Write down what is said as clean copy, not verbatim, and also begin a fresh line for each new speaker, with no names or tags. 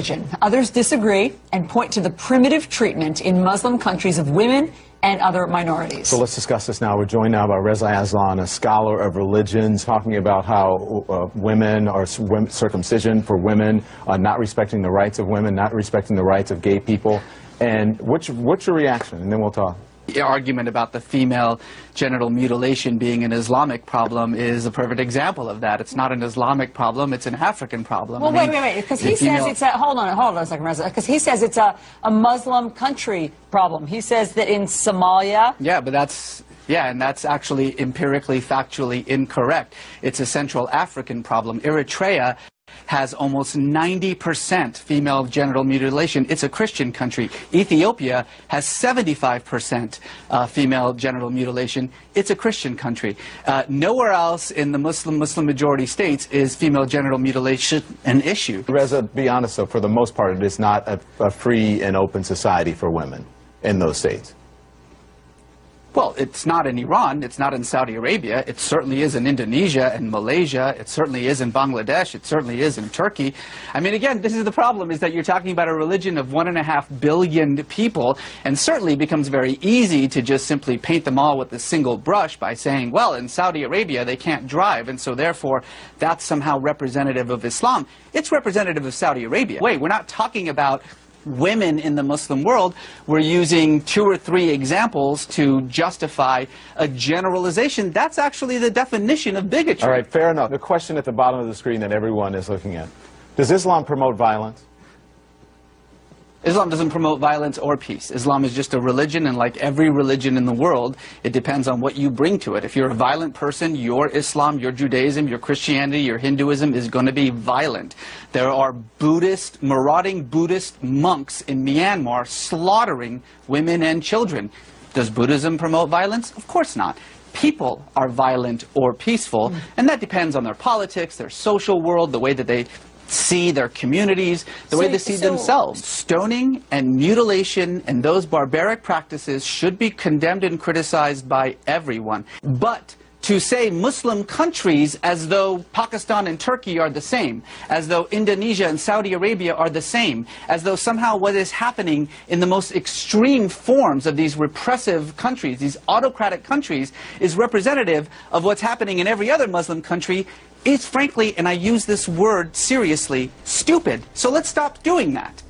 religion. Others disagree and point to the primitive treatment in Muslim countries of women and other minorities.
So let's discuss this now. We're joined now by Reza Aslan, a scholar of religions, talking about how women are circumcision for women, not respecting the rights of women, not respecting the rights of gay people. And what's your reaction? And then we'll talk.
The argument about the female genital mutilation being an Islamic problem is a perfect example of that. It's not an Islamic problem, it's an African problem.
Well, wait, because he says it's a, hold on a second, Reza, because he says it's a Muslim country problem. He says that in Somalia...
Yeah, but and that's actually empirically, factually incorrect. It's a Central African problem. Eritrea has almost 90% female genital mutilation. It's a Christian country. Ethiopia has 75% female genital mutilation. It's a Christian country. Nowhere else in the Muslim majority states is female genital mutilation an issue.
Reza, be honest though, for the most part, it is not a free and open society for women in those states.
Well, it's not in Iran, it's not in Saudi Arabia, it certainly is in Indonesia and Malaysia, it certainly is in Bangladesh, it certainly is in Turkey. I mean, again, this is the problem, is that you're talking about a religion of 1.5 billion people, and certainly becomes very easy to just simply paint them all with a single brush by saying, well, in Saudi Arabia they can't drive, and so therefore that's somehow representative of Islam. It's representative of Saudi Arabia. Wait, we're not talking about women in the Muslim world. We're using 2 or 3 examples to justify a generalization. That's actually the definition of bigotry.
All right, fair enough. The question at the bottom of the screen that everyone is looking at. Does Islam promote violence?
Islam doesn't promote violence or peace. Islam is just a religion, and like every religion in the world, it depends on what you bring to it. If you're a violent person, your Islam, your Judaism, your Christianity, your Hinduism is going to be violent. There are marauding Buddhist monks in Myanmar slaughtering women and children. Does Buddhism promote violence? Of course not. People are violent or peaceful, and that depends on their politics, their social world, the way that they see their communities, the way they see themselves. Stoning and mutilation and those barbaric practices should be condemned and criticized by everyone. But to say Muslim countries as though Pakistan and Turkey are the same, as though Indonesia and Saudi Arabia are the same, as though somehow what is happening in the most extreme forms of these repressive countries, these autocratic countries, is representative of what's happening in every other Muslim country, is frankly, and I use this word seriously, stupid. So let's stop doing that.